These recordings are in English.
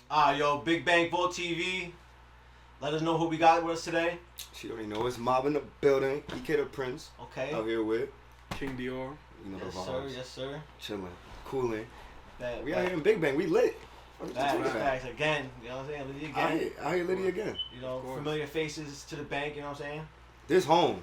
Yo, BigBankVault TV. Let us know who we got with us today. She already know it's Mob in the building. EkThePrince. Okay. Out here with King Dior. You know Yes, the vibes. sir. Yes, sir. Chilling, cooling. We out Back. here in Big Bang. We lit. Facts again. You know what I'm saying? Liddy again. I hear Liddy again. You know, familiar faces to the bank. You know what I'm saying? This home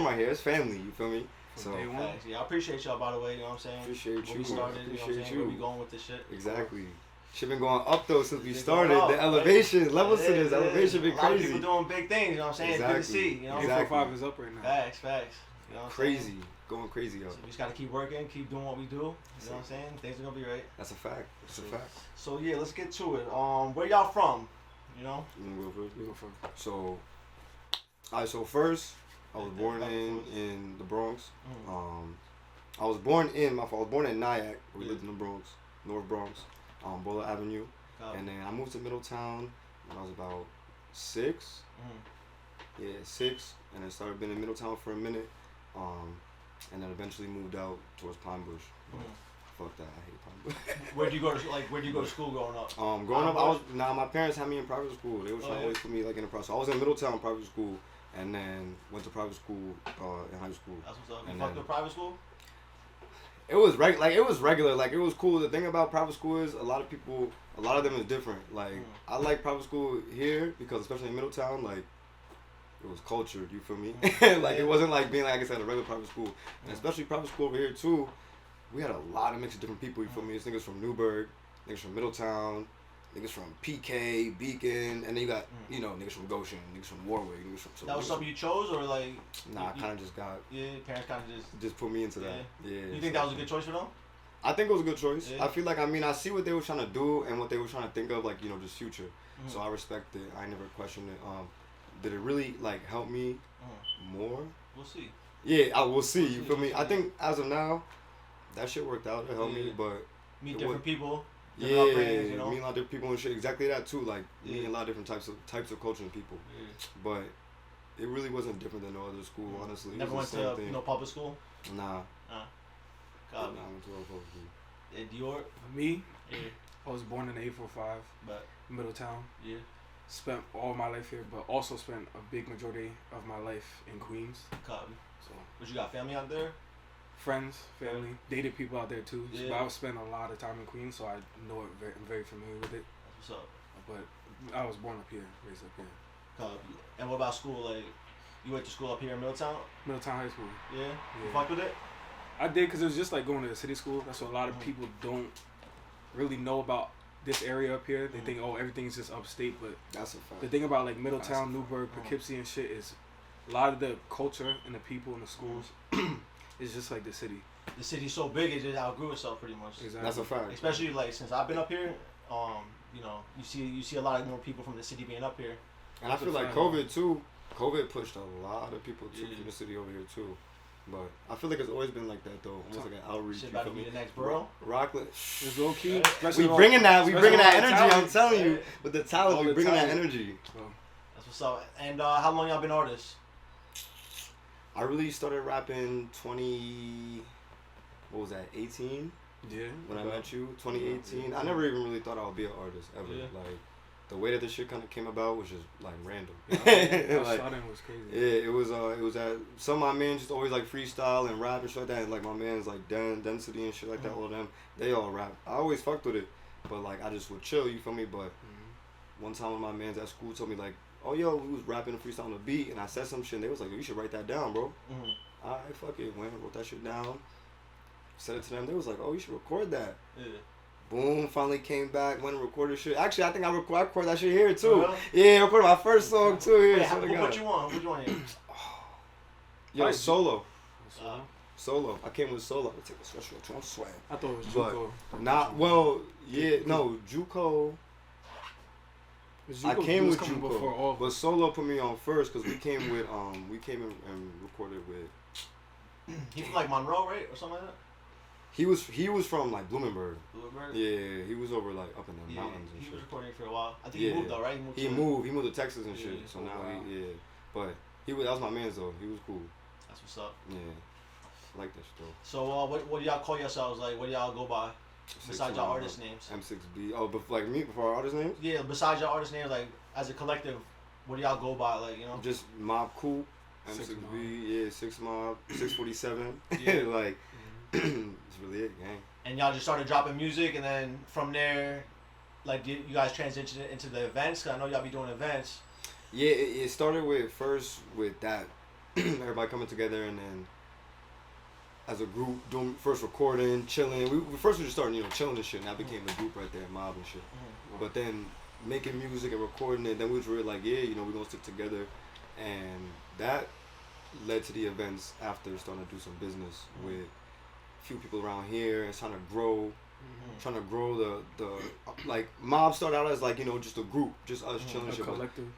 right here. It's family. You feel me? So facts. Yeah, I appreciate y'all, by the way. You know what I'm saying? Appreciate When you. we started, you know what I'm saying? Where we going with this shit? Exactly. Shit been going up though since we Been started. going up, The elevation, levels to this Yeah. elevation been A lot of crazy. people doing big things. You know what I'm saying? Exactly. It's good to see. You know? Exactly. 845 is up right now. Facts. You know what I'm saying? Crazy, going crazy So up. we just gotta keep working, keep doing what we do. You know what I'm saying? Things are gonna be right. That's a fact. That's a fact. So yeah, let's get to it. Where y'all from? You know? You wanna go first? We go first. So, alright. So first, I was born in the Bronx. I was born in Nyack. We lived in the Bronx, North Bronx, Bullard Avenue, and then I moved to Middletown when I was about 6. Yeah, 6, and then started being in Middletown for a minute, and then eventually moved out towards Pine Bush. Fuck that, I hate Pine Bush. Where'd you go to school growing up? Growing up, my parents had me in private school. They were trying to wait for me like in the process. I was in Middletown private school, and then went to private school in high school. That's what's up. You fucked with private school? It was regular. Like it was cool. The thing about private school is a lot of them is different. Like I like private school here because especially in Middletown, like it was cultured. You feel me? Like it wasn't like being like I said a regular private school, and especially private school over here too. We had a lot of mix of different people. You feel me? It's niggas from Newburgh, niggas from Middletown, niggas from PK, Beacon, and then you got niggas from Goshen, niggas from Warwick, niggas from. So that was something you chose, or like? Nah, I kind of just got. Yeah, parents kind of just put me into that. Yeah. You think that was a good choice for them? I think it was a good choice. Yeah. I feel like I see what they were trying to do and what they were trying to think of, like just future. So I respect it. I never questioned it. Did it really like help me more? We'll see. Yeah, I will see. You feel me? I think as of now, that shit worked out. It helped me, but meet different people. Yeah, meet a lot of different people and shit. Exactly that too. Like meeting a lot of different types of culture and people. Yeah. But it really wasn't different than no other school. Honestly, Never went to public school. Nah. Got me. I went to a public school. And Dior. Me? Yeah. I was born in 845, But Middletown. yeah. Spent all my life here, but also spent a big majority of my life in Queens. Got me. So But you got family out there? friends, family, dated people out there too. Yeah. But I spent a lot of time in Queens, so I know it. I'm very familiar with it. What's up? But I was born up here, raised up here. Copy. And what about school? Like, you went to school up here in Middletown? Middletown High School. Yeah. You Yeah. fucked with it? I did because it was just like going to a city school. That's what a lot of people don't really know about this area up here. They think, oh, everything's just upstate. But That's a fact. the thing about like Middletown, Newburgh, Poughkeepsie and shit is a lot of the culture and the people in the schools is just like the city. The city's so big, it just outgrew itself pretty much. Exactly. That's a fact. Especially like since I've been up here, you see a lot more people from the city being up here. And I feel like COVID pushed a lot of people too from the city over here too. But I feel like it's always been like that though, almost like an outreach. Shit about to be the next borough. Rockland. It's low key. We bringing that energy. I'm telling you, Yeah. with the talent, we bringing that energy. So, That's what's up. And how long y'all been artists? I really started rapping 18 yeah. when I met you, 2018. I never even really thought I would be an artist ever. Yeah. Like the way that this shit kind of came about was just like random. That was crazy. Yeah, it was that some of my men just always like freestyle and rap and shit like that. And like my man's like Density and shit like that. All of them, they all rap. I always fucked with it, but like I just would chill. You feel me? But one time one of my mans at school told me like, oh yo, we was rapping and freestyle on the beat, and I said some shit. And they was like, yo, you should write that down, bro. Alright, fuck it. Went and wrote that shit down. Said it to them. They was like, oh, you should record that. Yeah. Boom, finally came back, went and recorded shit. Actually, I think I recorded that shit here too. Really? Yeah, I recorded my first song too here. Wait, what you want? What you want here? Yo, solo. Uh, Solo. I came with solo. I take a sweatshirt too. I'm sweating. I thought it was But JUCO. JUCO. I JUCO came was with coming JUCO, before all of but us. solo put me on first because we came and recorded with. he from like Monroe, right, or something like that. He was from like Bloomingburg. Bloomingburg? Yeah, he was over like up in the Yeah, mountains and he shit. was recording for a while. I think he moved though, right? He moved to Texas and Yeah, shit. So now wow. but that was my man's though. He was cool. That's what's up. Yeah, I like that shit though. So what do y'all call yourselves? Like, what do y'all go by? Besides your artist names. M6B. Oh, but like me, before our artist names? Yeah, besides your artist names, like as a collective, what do y'all go by? Like, you know? Just Mob Cool, M6B, yeah, 6 Mob, 647. Yeah. Like, that's really it, gang. And y'all just started dropping music, and then from there, like, you guys transitioned into the events? Because I know y'all be doing events. Yeah, it started with that, everybody coming together, and then as a group doing first recording, chilling. We first were just starting, chilling and shit, and that became the group right there, Mob and shit. But then making music and recording it, then we was really like, yeah, we're gonna stick together, and that led to the events after starting to do some business with a few people around here and trying to grow the like Mob started out as like just a group, just us chilling,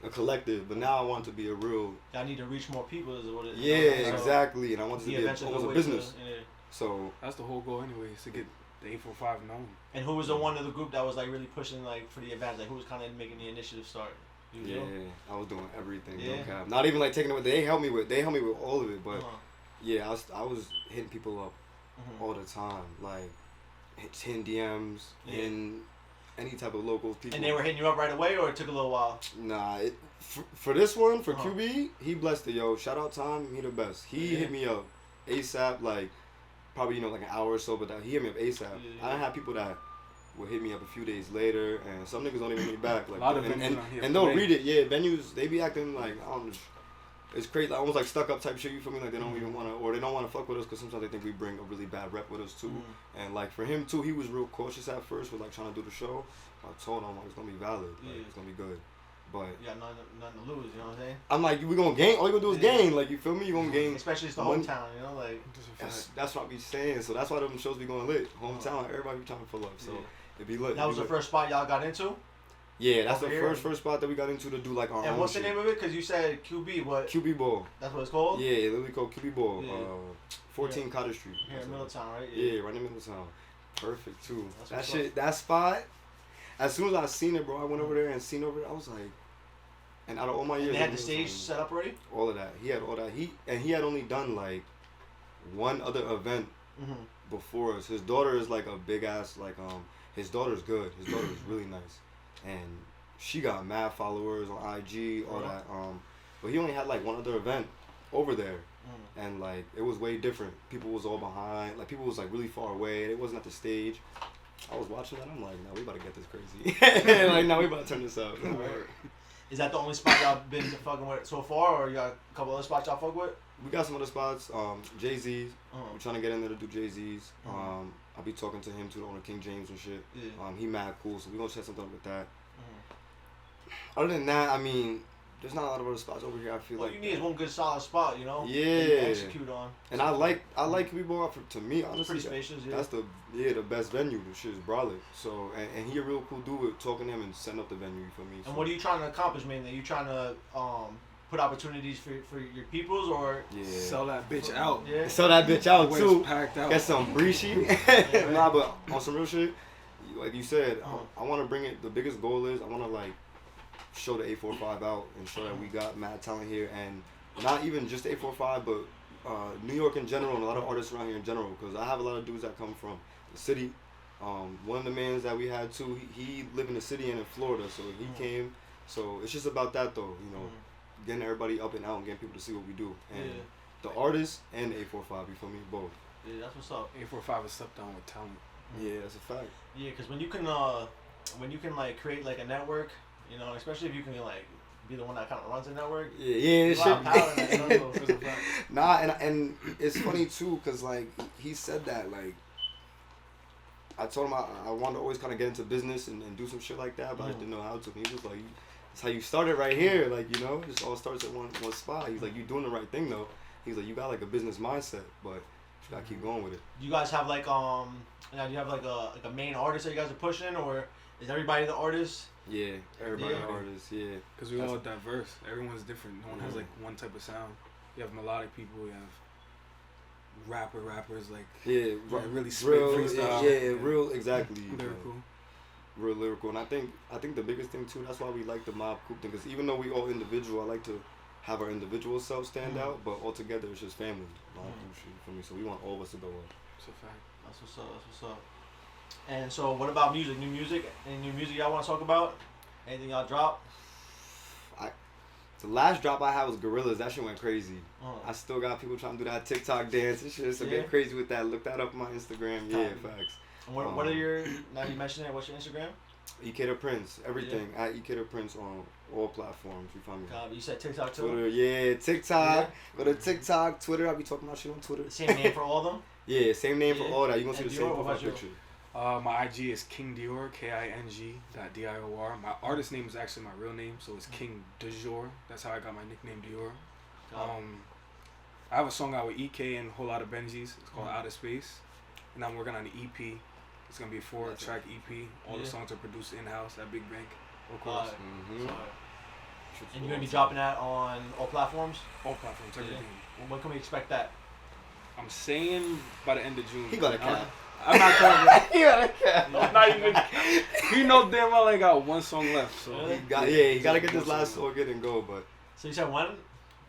a collective. But now I want to be a real. I need to reach more people. Is what it is. Yeah, exactly, and I want it to be almost a business. So that's the whole goal, anyway, is to get the 845 known. And who was the one of the group that was like really pushing like for the events? Like who was kind of making the initiative start? Yeah, I was doing everything. Yeah. Not even like taking it. They helped me with all of it. But yeah, I was hitting people up all the time, like hitting DMs, in any type of local people. And they were hitting you up right away, or it took a little while? Nah, for this one, for QB, he blessed it, yo. Shout out Tom, he the best. He hit me up ASAP, like probably like an hour or so, but he hit me up ASAP. I done had people that would hit me up a few days later, and some niggas don't even hit me back. Like, a lot of venues and they'll read it. Yeah, venues, they be acting like, I don't know, it's crazy, almost like stuck up type shit, you feel me? Like they don't even want to, or they don't want to fuck with us because sometimes they think we bring a really bad rep with us too. And like for him too, he was real cautious at first with like trying to do the show. I told him like it's gonna be valid, like it's gonna be good. But you got nothing to lose, you know what I'm saying? I'm like, we gonna gain. All you gonna do is gain. Like you feel me? You gonna gain. Especially it's the hometown, like. That's what I be saying. So that's why them shows be going lit. Hometown, everybody be trying to pull up. So it be lit. That was the first spot y'all got into? Yeah, that's the first spot that we got into to do like our own. And what's the name of it? Because you said QB, what? QB Ball. That's what it's called? Yeah, literally called QB Ball. 14 Cottage Street. Here in Middletown, right? Yeah, right in Middletown. Perfect too. That shit, that spot. As soon as I seen it, bro, I went over there and seen over it. I was like, and out of all my years, they had the stage set up already. All of that. He had all that. He had only done like one other event before us. His daughter is like a big ass his daughter's good. His daughter is really nice. And she got mad followers on IG, all that. But he only had like one other event over there, and like it was way different. People was all behind, like people was like really far away. It wasn't at the stage. I was watching that. I'm like, no, we about to get this crazy. Like, no, we about to turn this up. Is that the only spot y'all been fucking with so far, or you got a couple other spots y'all fuck with? We got some other spots. Jay-Z's. We're trying to get in there to do Jay-Z's. I'll be talking to him too, the owner King James and shit. He mad cool, so we gonna set something up with that. Other than that, I mean, there's not a lot of other spots over here. I feel like you need is one good solid spot, Yeah. That you execute on. And I like QB. To me, honestly, pretty spacious. Yeah. That's the best venue. The shit is brolic. So and he a real cool dude with talking to him and setting up the venue. You feel me? And what are you trying to accomplish, mainly? Are you trying to put opportunities for your peoples, or sell that bitch out? Yeah. Sell that bitch out too. Packed out. Get some breachy. Nah, but on some real shit, like you said, I want to bring it. The biggest goal is I want to like show the 845 out and show that we got mad talent here, and not even just 845, but New York in general and a lot of artists around here in general. Because I have a lot of dudes that come from the city. One of the mans that we had too, he lived in the city and in Florida, so he came. So it's just about that though, getting everybody up and out and getting people to see what we do. And the artists and 845, you feel me? Both. Yeah, that's what's up. 845 is stepped down with talent. Yeah, that's a fact. Yeah, because when you can like create like a network, especially if you can like be the one that kind of runs the network. Yeah, shit. Nah, and it's funny too, cause like he said that, like I told him I wanted to always kind of get into business and do some shit like that, but I just didn't know how to. And he was like, "That's how you started right here, like it just all starts at one spot." He's like, "You doing the right thing though." He's like, "You got like a business mindset, but you gotta keep going with it." Do you guys have like do you have like a main artist that you guys are pushing, or is everybody the artist? Yeah, everybody artists, yeah. Because we're all diverse. Everyone's different. No one has like one type of sound. You have melodic people. You have rappers like really spit freestyle. Real exactly. Lyrical. Real lyrical, and I think the biggest thing too. That's why we like the Mob Coop thing. Because even though we all individual, I like to have our individual self stand out, but all together it's just family. Mob Coop shit for me. So we want all of us to go up. It's a fact. That's what's up. And so, what about music? New music? Any new music y'all want to talk about? Anything y'all drop? The last drop I had was Gorillas. That shit went crazy. Uh-huh. I still got people trying to do that TikTok dance and shit. So get crazy with that. Look that up on my Instagram. Yeah, facts. And what are your, now you mentioned it, what's your Instagram? EkThePrince. Everything. At EkThePrince on all platforms. You find me? You said TikTok too? Twitter. Yeah, TikTok. Go to TikTok, Twitter. I'll be talking about shit on Twitter. Same name for all of them? Yeah, same name for all that. You're going to see the same Dior, profile picture. My IG is King Dior, KING.DIOR. My artist name is actually my real name, so it's King Dior. That's how I got my nickname Dior. I have a song out with EK and a whole lot of Benjis. It's called Outer Space. And I'm working on an EP. It's going to be a 4-track EP. All the songs are produced in-house at Big Bank, of course. And you're going to be dropping that on all platforms? All platforms, everything. When can we expect that? I'm saying by the end of June. He got a cap. I'm not counting. He got a cap. I'm not even. He knows damn well I got one song left. So he got to get this last song get and go. But so you said when?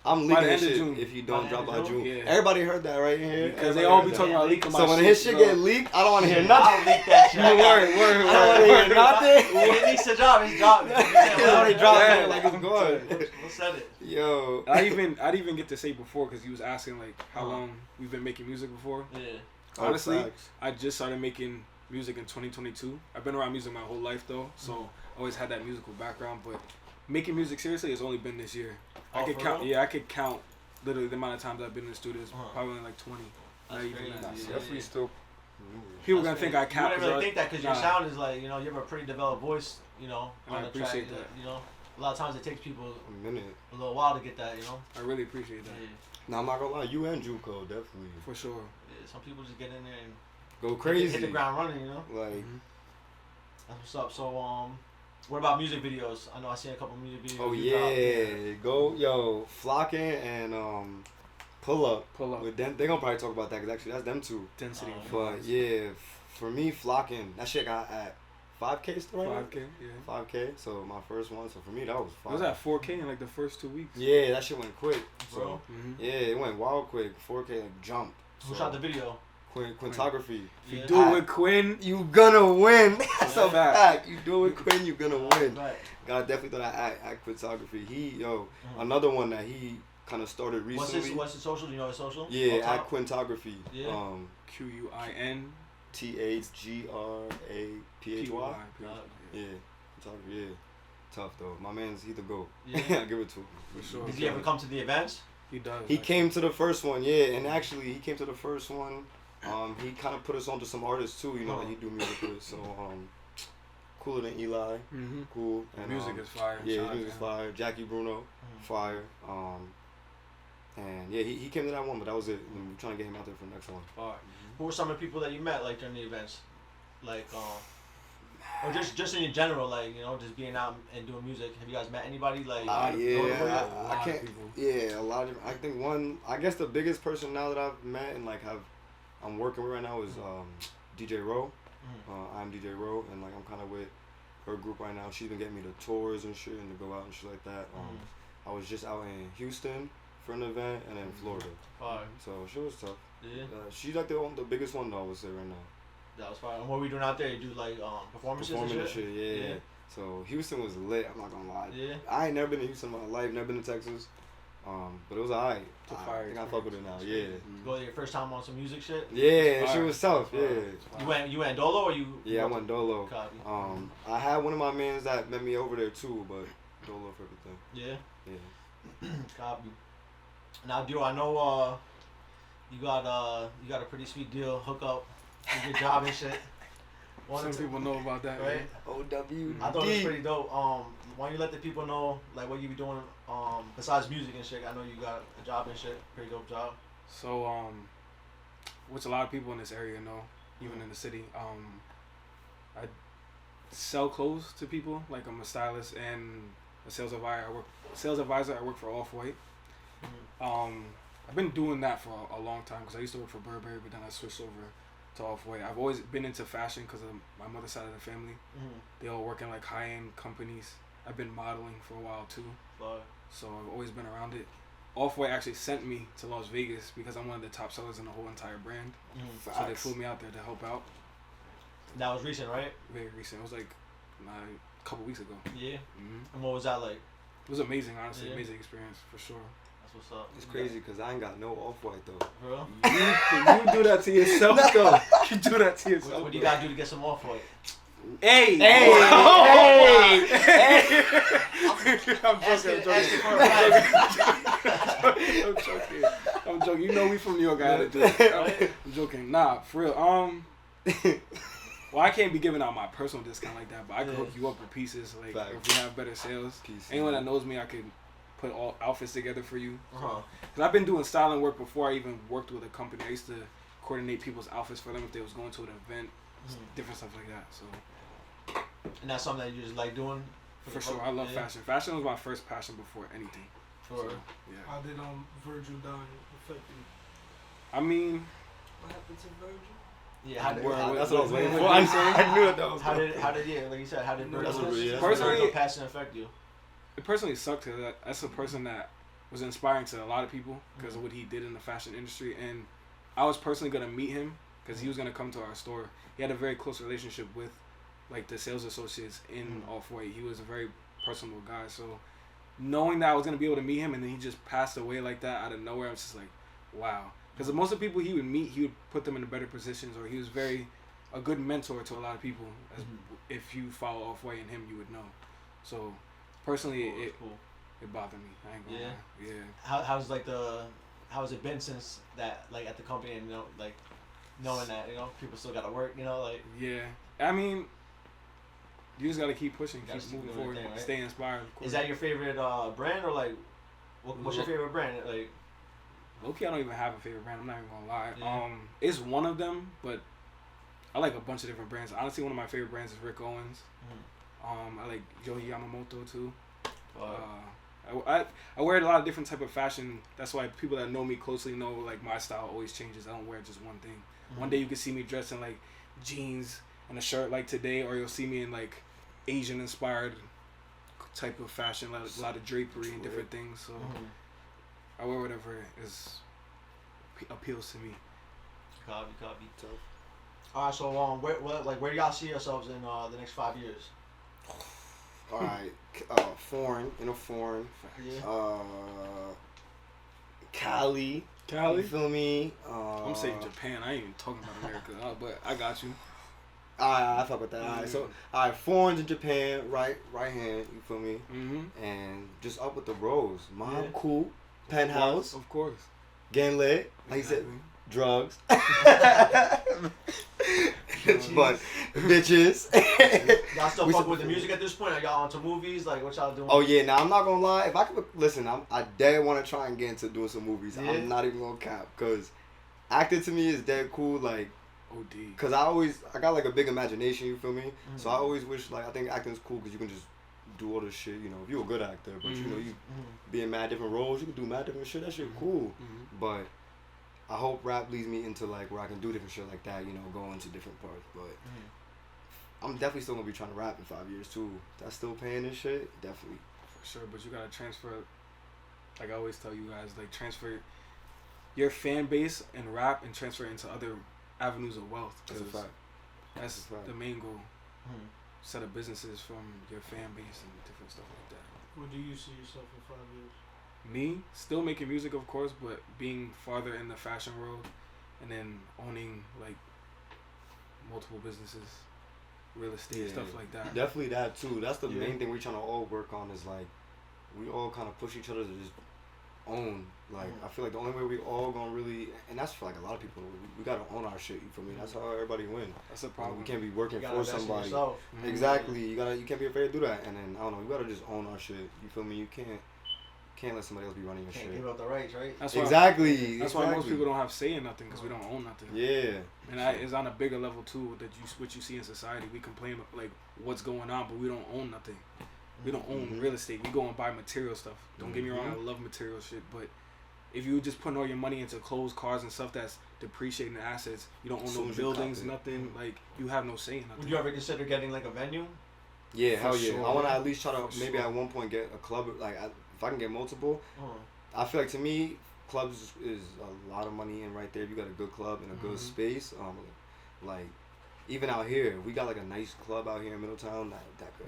I'm leaking this shit if you don't drop by June. Yeah. Everybody heard that right here. Because they all be talking about leaking my shit. So when his shit get leaked, I don't want to hear nothing. I'll leak that shit. Word. I don't want to hear nothing. He needs to drop. He's dropping. He's already dropped it like it's gone. We'll set it. Yo. I didn't even get to say before because he was asking like how long we've been making music before. Yeah. Honestly, I just started making music in 2022. I've been around music my whole life though, so I always had that musical background. But making music seriously has only been this year. I could count. Yeah, I could count literally the amount of times I've been in the studios. Probably only like 20. That's crazy. Definitely still. People gonna think I cap. You wouldn't really think that because your sound is like, you know, you have a pretty developed voice, you know, on the track. That. You know, a lot of times it takes people a minute, a little while to get that, you know. I really appreciate that. Nah, I'm not gonna lie, you and Juco definitely. For sure. Yeah, some people just get in there and go crazy, hit the ground running, you know. Like, that's what's up. So what about music videos? I know I seen a couple music videos. Oh yeah, go Flocking and Pull Up. With them, they gonna probably talk about that because actually that's them two. Density. But yeah, for me, Flocking, that shit got at 5K still right? 5K, yeah. 5K, so my first one. So for me, that was 5. It was at 4K in like the first 2 weeks. Yeah, that shit went quick. So Bro. yeah, it went wild quick. 4K like jump. Who shot the video? Quintography. If you do it with Quinn, you gonna win. That's a fact. fact. You do it with Quinn, you gonna win. Right. God definitely thought I act Quintography. He another one that he kind of started recently. What's his social? Do you know his social? Yeah, at Quintography. Yeah. QUIN THGRAPHY. Yeah, Quintography. Yeah, tough though. My man's he the GOAT. Yeah, I give it to him. For sure. Did he ever come to the events? He does. He came to the first one, yeah, and actually he came to the first one. He kind of put us on to some artists too, you know, that he do music with. So, cooler than Eli, cool. And music is fire. Yeah, music is fire. Jackie Bruno, fire. And yeah, he came to that one, but that was it. We're trying to get him out there for the next one. Fire. Who were some of the people that you met like during the events, like or just in general, like, you know, just being out and doing music? Have you guys met anybody like? I can't. Yeah, a lot of. I think I guess the biggest person now that I've met and like I'm working with right now is DJ Rowe. I'm DJ Rowe, and like I'm kind of with her group right now. She's been getting me the tours and shit and to go out and shit like that. I was just out in Houston for an event and then Florida. Fire. So she was tough. Yeah. She's like the biggest one though, I would say right now. That was fire. And what were we doing out there? You do like performances and shit? Yeah. So Houston was lit. I'm not gonna lie. Yeah. I ain't never been to Houston in my life. Never been to Texas. But it was alright. I think I fuck with it now. Yeah. Go there your first time on some music shit? Yeah, she was tough. Yeah. You went dolo or you? Yeah, I went dolo. Copy. I had one of my mans that met me over there too, but dolo for everything. Yeah. Yeah. Copy. Now, Dior, I know you got a pretty sweet deal, hook up, do your job and shit. Some people know about that, right? OW. I thought it was pretty dope. Why don't you let the people know like what you be doing besides music and shit? I know you got a job and shit, pretty dope job. So which a lot of people in this area know, even in the city. I sell clothes to people. Like I'm a stylist and a sales advisor. I work for Off-White. I've been doing that for a long time because I used to work for Burberry, but then I switched over to Off-White. I've always been into fashion because of my mother's side of the family. They all work in like high-end companies. I've been modeling for a while too, so I've always been around it. Off-White actually sent me to Las Vegas because I'm one of the top sellers in the whole entire brand. So they flew me out there to help out. That was recent, right? Very recent. It was like a couple weeks ago. Yeah. Mm-hmm. And what was that like? It was amazing, honestly. Yeah. Amazing experience for sure. That's what's up. It's crazy because I ain't got no off-white though. For real? You do that to yourself, though. You do that to yourself. What do you gotta do to get some off white? Hey! Hey! I'm Asking joking. for a prize. I'm joking. You know we from New York. I had to do it. I'm joking. Nah, for real. Well, I can't be giving out my personal discount like that, but I can hook you up with pieces. Like Facts. if we have better sales, anyone that knows me, I can put all outfits together for you. Uh-huh. Cause I've been doing styling work before I even worked with a company. I used to coordinate people's outfits for them if they was going to an event, different stuff like that. So. And that's something that you just like doing? For sure, I love fashion. Fashion was my first passion before anything. For yeah. How did Virgil dying affect you? I mean, What happened to Virgil? Yeah, how did, That's what I was waiting for. what I you saying? knew that was how did like you said, how did That's what- yeah, Personally- passion affect you? it personally sucked because that's a person that was inspiring to a lot of people because of what he did in the fashion industry, and I was personally gonna meet him because he was gonna come to our store. He had a very close relationship with like the sales associates in Off-White. He was a very personable guy, so knowing that I was gonna be able to meet him and then he just passed away like that out of nowhere, I was just like, wow. Because most of the people he would meet, he would put them in better positions, or he was a good mentor to a lot of people. As if you follow Off-White and him, you would know. So personally, it bothered me. I ain't gonna lie. Yeah. How's how's it been since that, like, at the company, and like knowing that people still gotta work, like. Yeah, I mean, you just gotta keep pushing, keep Keep moving doing forward, your thing, right? stay inspired. Of course. Is that your favorite brand, or like what's your favorite brand? Like, low-key, I don't even have a favorite brand. I'm not even gonna lie. Yeah. It's one of them, but I like a bunch of different brands. Honestly, one of my favorite brands is Rick Owens. I like Yohei Yamamoto too. I wear a lot of different type of fashion. That's why people that know me closely know like my style always changes. I don't wear just one thing. One day you can see me dressed in like jeans and a shirt like today, or you'll see me in like Asian inspired type of fashion, like a lot of drapery and different things. So I wear whatever appeals to me. Copy. Alright, so where do y'all see yourselves in the next 5 years? All right, foreign. Yeah. Cali. You feel me? I'm saying Japan. I ain't even talking about America, but I got you. I fuck with that. All right, so foreign in Japan, right hand. You feel me? And just up with the bros. Mom, cool. Penthouse. Of course. Getting lit. Like you said, drugs. But bitches. Y'all still fuck with the music at this point? Are y'all onto movies? Like, what y'all doing? Oh yeah, now I'm not gonna lie. If I could listen, I dead want to try and get into doing some movies. Yeah. I'm not even gonna cap, cause acting to me is dead cool. Like, OD. cause I got like a big imagination. You feel me? So I always wish, like, I think acting is cool, cause you can just do all this shit. If you're a good actor, but you be in mad different roles, you can do mad different shit. That shit cool. But I hope rap leads me into like where I can do different shit like that. Go into different parts. But I'm definitely still gonna be trying to rap in 5 years too. That's still paying this shit, definitely. For sure, but you gotta transfer. Like I always tell you guys, like transfer your fan base and rap and transfer it into other avenues of wealth. That's a fact. That's the main goal. Set up businesses from your fan base and different stuff like that. Where do you see yourself in 5 years? Me, still making music, of course, but being farther in the fashion world, and then owning like multiple businesses, real estate, stuff like that. Definitely that too. That's the main thing we're trying to all work on, is like we all kind of push each other to just own. Like I feel like the only way we all gonna really, and that's for like a lot of people, we gotta own our shit. You feel me? That's how everybody win. That's a problem. We can't be working for somebody. Mm-hmm. Exactly. You can't be afraid to do that. And then I don't know. You gotta just own our shit. You feel me? You can't let somebody else be running your shit. Can't give up the rights, right? That's Exactly. Why most people don't have say in nothing, because we don't own nothing. Yeah. And it's on a bigger level too, what you see in society. We complain about like what's going on, but we don't own nothing. We don't own real estate. We go and buy material stuff. Don't get me wrong, I love material shit, but if you just putting all your money into clothes, cars, and stuff that's depreciating the assets, you don't own no buildings, nothing. Like you have no say in nothing. Would you ever consider getting like a venue? Yeah, hell yeah. sure. I want to at least try to maybe at one point get a club. Like if I can get multiple, I feel like to me clubs is a lot of money in right there. If you got a good club and a good space, like even out here, we got like a nice club out here in Middletown that could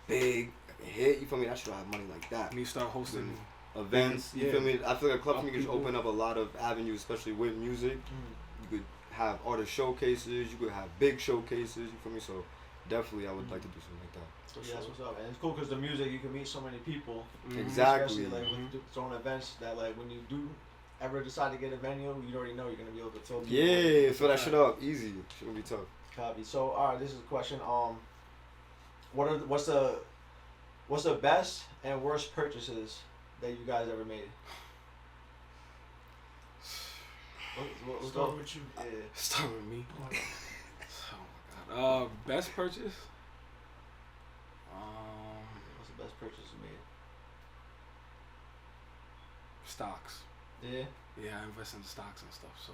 big hit. You feel me? That should have money like that. And you start hosting Events. You feel me? I feel like a club for me can just people. open up a lot of avenues, especially with music. You could have artist showcases. You could have big showcases. You feel me? So definitely, I would like to do something like that. So yeah, that's what's up. And it's cool because the music, you can meet so many people. Exactly. Especially like with throwing events that like when you do ever decide to get a venue, you already know you're gonna be able to fill people. Yeah, fill that shit up easy. Shouldn't be tough. Copy. So alright, this is a question. What's the best and worst purchases that you guys ever made? Let's Start go. with you. Yeah. Start with me. Oh my god. Best purchase? What's the best purchase you made? Stocks. Yeah. Yeah, I invest in stocks and stuff, so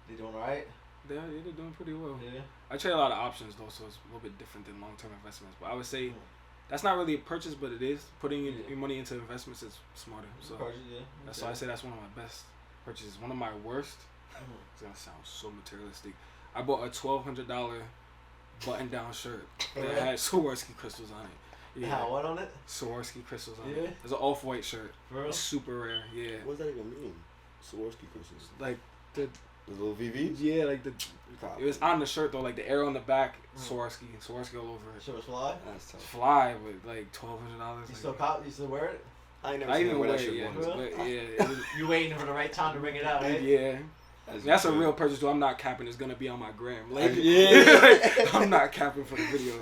They doing alright? they're doing pretty well. Yeah. I trade a lot of options though, so it's a little bit different than long-term investments. But I would say that's not really a purchase, but it is. Putting your money into investments is smarter. So that's why I say that's one of my best purchases. One of my worst. It's gonna sound so materialistic. I bought a $1,200 button-down shirt that had Swarovski crystals on it. Yeah. What on it? Swarovski crystals on Yeah. it. It's an off-white shirt. For real? It's super rare. Yeah. What does that even mean? Swarovski crystals. Like the little VVs? yeah, like the it was on the shirt though, like the arrow on the back, Swarovski all over it. Shit was fly? That's tough. Fly with like $1,200. You still wear it? I ain't never I seen even wear wear that it, shit yeah. once. But yeah, it was, You waiting for the right time to bring it out, right? yeah. That's a real purchase though. I'm not capping. It's gonna be on my gram. Like, Yeah. I'm not capping for the video.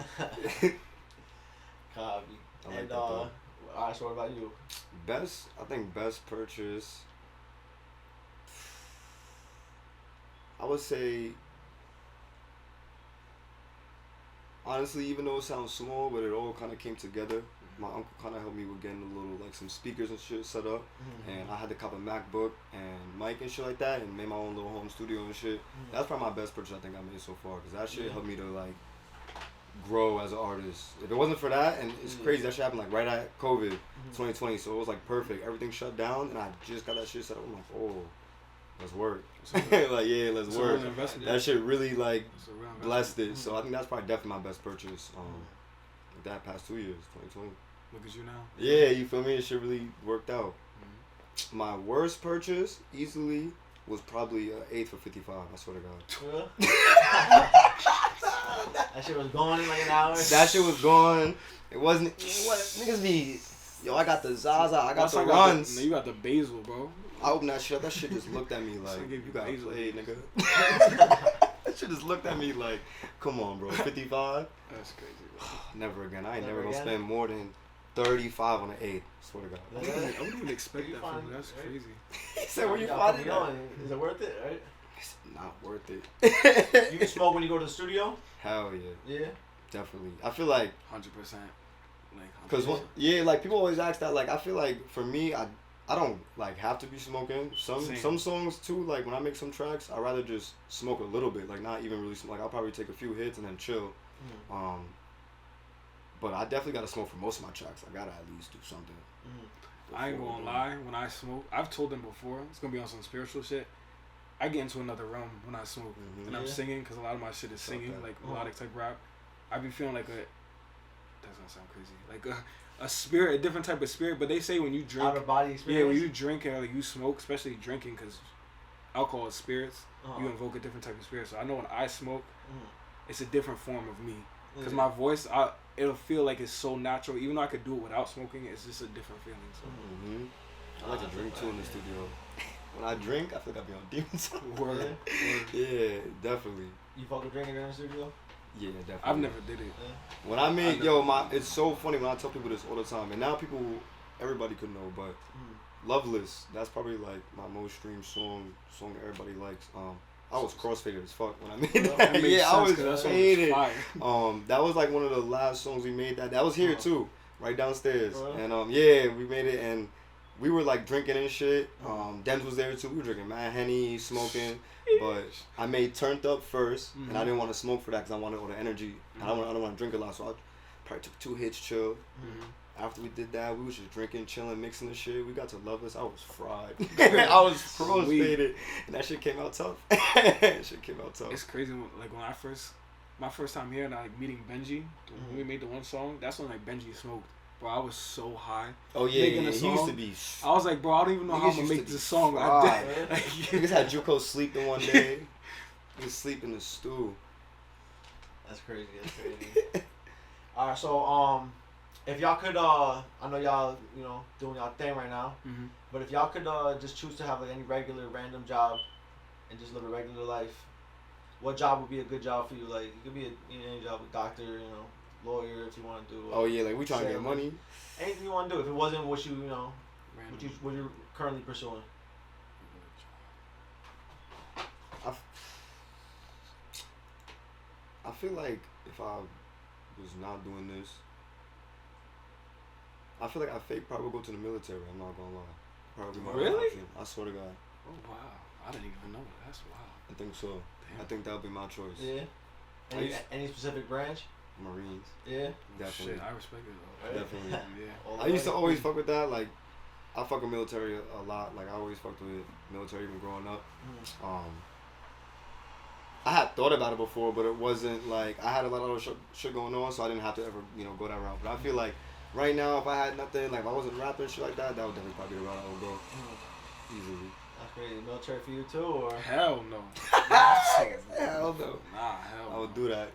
Copy. I like And that, though. alright, so what about you? I think best purchase, I would say, honestly, even though it sounds small, but it all kind of came together. My uncle kind of helped me with getting a little, like, some speakers and shit set up. And I had to cop a MacBook and mic and shit like that and made my own little home studio and shit. That's probably my best purchase I think I made so far, because that shit helped me to, like, grow as an artist. If it wasn't for that, and it's crazy, that shit happened, like, right at COVID, 2020, so it was, like, perfect. Everything shut down, and I just got that shit set up. I'm like, oh, let's work. Like, yeah, let's work. That shit really, like, blessed it. So I think that's probably definitely my best purchase that past 2 years, 2020. Look at you now. Yeah, you feel me? It shit really worked out. My worst purchase, easily, was probably an 8 for 55, I swear to God. That shit was gone in like an hour. That shit was gone. It wasn't, what, niggas be, yo, I got the Zaza, I got the runs. You got the basil, bro. I opened that shit up, that shit just looked at me like, you gotta basil. play, nigga. That shit just looked at me like, come on, bro, 55? That's crazy, bro. Never again. I ain't never gonna spend more than 35 on an 8. Swear to God. I wouldn't even expect that from you. That's crazy. He said, where you find it? Is it worth it, right? It's not worth it. You can smoke when you go to the studio? Hell yeah. Yeah. Definitely. I feel like, 100%. Like, 'cause like people always ask that. Like I feel like for me, I don't like have to be smoking. Some songs too. Like when I make some tracks, I rather just smoke a little bit. Like not even really smoke. Like I'll probably take a few hits and then chill. But I definitely gotta smoke for most of my tracks. I gotta at least do something. I ain't gonna lie. When I smoke, I've told them before. It's gonna be on some spiritual shit. I get into another realm when I smoke, and I'm singing because a lot of my shit is singing, like melodic type rap. I be feeling like that's gonna sound crazy, like a spirit, a different type of spirit. But they say when you drink, out of body experience. yeah, when you drink and like you smoke, especially drinking, because alcohol is spirits, you invoke a different type of spirit. So I know when I smoke, it's a different form of me, because my voice, it'll feel like it's so natural. Even though I could do it without smoking, it's just a different feeling. So. I like to drink too in the studio. When I drink, I feel like I be on demons. Word. Yeah, definitely. You fuck with drinking in the studio? Yeah, definitely. I've never did it. When I made, it's so funny when I tell people this all the time, and now everybody could know, but Loveless, that's probably like my most streamed song that everybody likes. I was crossfaded as fuck when I made that. Yeah, I was faded. That was like one of the last songs we made. That was here too, right downstairs. And yeah, we made it, and we were like drinking and shit. Dems was there too. We were drinking mad Henny, smoking. But I made Turned Up first, and I didn't want to smoke for that because I wanted all the energy. I don't want to drink a lot, so I probably took 2 hits, chill. After we did that, we was just drinking, chilling, mixing the shit. We got to Loveless. I was fried. I was crossfaded, and that shit came out tough. It's crazy. Like when I first my first time here and like meeting Benji, when we made the one song, that's when like Benji smoked. Bro, I was so high. Oh yeah, making yeah. a He song. used to be. I was like, bro, I don't even know how I'm gonna make this song. I did. Niggas had Juco sleeping one day. He was sleeping in the stew. That's crazy. That's crazy. All right, so if y'all could, I know y'all, doing y'all thing right now, but if y'all could just choose to have like any regular random job and just live a regular life, what job would be a good job for you? Like, it could be any job, a doctor, lawyer if you want to do. Oh yeah, like we trying to get money. Anything you want to do. If it wasn't what what you're currently pursuing. I feel like if I was not doing this, I feel like I fake probably go to the military. I'm not gonna lie. Probably my Really? option. I swear to God. Oh wow, I didn't even know. That's wild. I think so. Damn. I think that would be my choice. Yeah. Any specific branch? Marines. Yeah. Definitely. Shit, I respect it though. Definitely. Yeah. I used to always fuck with that. Like, I fuck with military a lot. Like, I always fucked with military even growing up. I had thought about it before, but it wasn't like I had a lot of other shit going on, so I didn't have to ever, go that route. But I feel like right now, if I had nothing, like if I wasn't rapping shit like that, that would definitely probably be the route I would go. Easily. That's crazy. Military for you too, or? Hell no. Hell no. Nah, hell no. I would do that.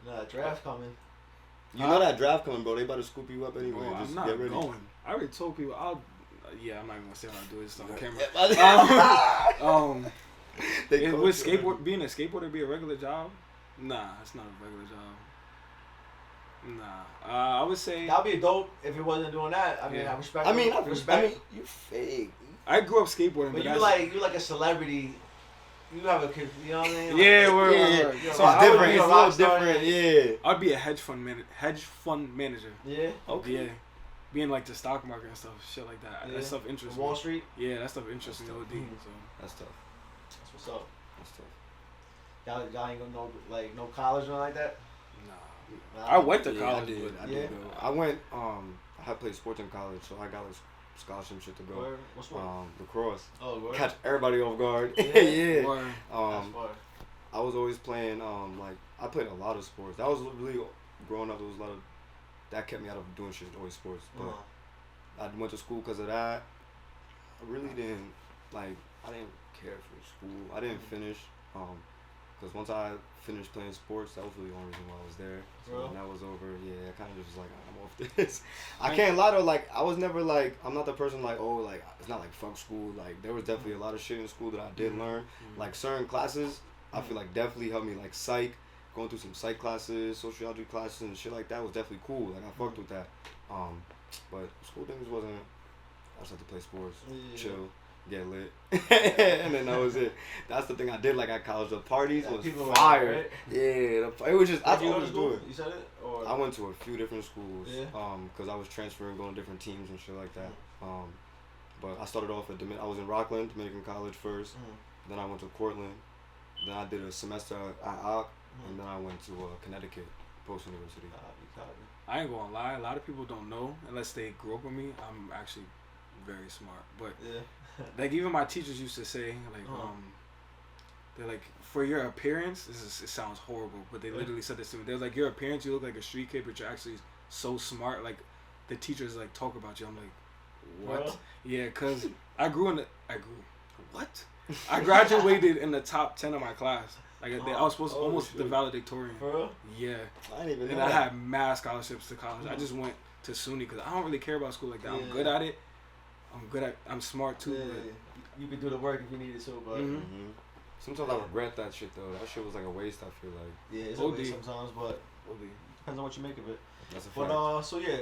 Nah, draft coming. You know that draft coming, bro. They about to scoop you up anyway. Bro, Just I'm not get ready. going. I already told people I'm not even gonna say when I do this on camera. Would being a skateboarder be a regular job? Nah, it's not a regular job. Nah, I would say That'd be dope if it wasn't doing that. I mean, I respect. I mean, you fake. I grew up skateboarding, but but you like a celebrity. You have a kid, you know what I mean? Yeah, word. So it's different. It's a little different. Yeah. I'd be a hedge fund manager. Yeah. Okay. Yeah. Being like the stock market and stuff, shit like that. Yeah. That stuff interests me. Wall Street. Yeah, that stuff interests me. OD. So That's tough. That's what's up. That's tough. Y'all ain't gonna no college or like that. nah. I went to Yeah, college. I did. I went. I had played sports in college, so I got like scholarship shit to go. Where? What's what? Lacrosse. Oh, where? Catch everybody off guard. Yeah. Yeah. Word. That's far. I was always playing. Like I played a lot of sports. That was really growing up. There was a lot of that kept me out of doing shit. Always sports, but I went to school because of that. I really didn't like. I didn't care for school. I didn't finish. Because once I finished playing sports, that was really the only reason why I was there. So when that was over, yeah, I kind of just was like, I'm off this. I can't lie though, like, I was never like, I'm not the person like, oh, like, it's not like fuck school. Like, there was definitely a lot of shit in school that I did learn. Like, certain classes, I feel like definitely helped me, like, psych, going through some psych classes, sociology classes and shit like that was definitely cool. Like, I fucked with that. But school things wasn't, I just had to play sports, chill. Get lit, and then that was it. That's the thing I did like at college. The parties was fire. Right? Yeah, it was just. I always do it. You said it, or I went to a few different schools. Yeah. Because I was transferring, going to different teams and shit like that. But I started off at I was in Rockland, Dominican College first. Then I went to Cortland. Then I did a semester at Ock, and then I went to Connecticut Post University. I ain't gonna lie. A lot of people don't know unless they grew up with me. I'm actually very smart, but like even my teachers used to say like they're like, for your appearance, it sounds horrible, but they literally said this to me. They're like, your appearance, you look like a street kid, but you're actually so smart. Like the teachers like talk about you. I'm like, what? Bro? Yeah, cause I graduated in the top 10 of my class. Like I was supposed to almost the valedictorian. For real? Yeah. I didn't even know And that. I had mad scholarships to college. I just went to SUNY because I don't really care about school like that. I'm good at it. I'm smart too. Yeah, But you could do the work if you needed to, but Sometimes I regret that shit though. That shit was like a waste. I feel like. yeah, it's a OD. waste sometimes, but depends on what you make of it. That's a fact. But so yeah,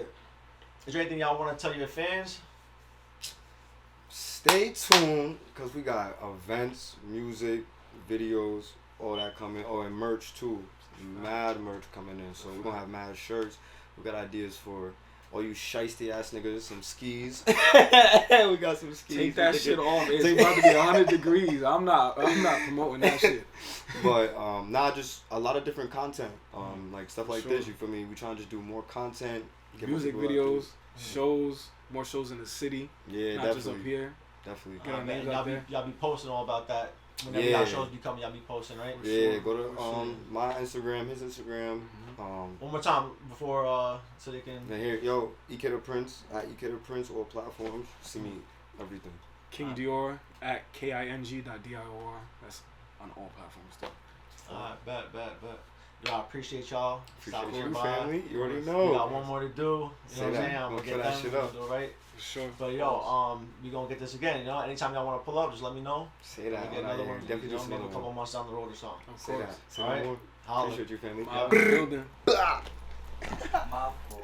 is there anything y'all want to tell your fans? Stay tuned because we got events, music, videos, all that coming. Oh, and merch too. Mad merch coming in. So we're gonna have mad shirts. We got ideas for all you shiesty ass niggas, some skis. We got some skis. take that shit off. It's about to be 100 degrees. I'm not promoting that shit. But just a lot of different content. Like stuff like this. You feel me? We trying to just do more content. get more Music people out videos, shows, more shows in the city. there. Yeah, not definitely. just up here. Definitely. Get our names out y'all there. be posting all about that. whenever y'all shows be coming, y'all be posting, right? Yeah, go to my Instagram, his Instagram. One more time before so they can. Now here, yo, EkThePrince at EkThePrince all platforms. See me everything. King Dior at king.dior. That's on all platforms too. Alright, bet. Yo, I appreciate y'all. Appreciate Stop you, by. family. You already know. We got one more to do. You know what I'm saying? I'm gonna get that them. shit up. Do it right. For sure. But yo, we gonna get this again. You know, anytime y'all want to pull up, just let me know. Say that. We get another one. Definitely You know, just maybe a another couple one. months down the road or something. Of Say course. that. Say All right. more. Holla. Appreciate you, family. Building. My fault.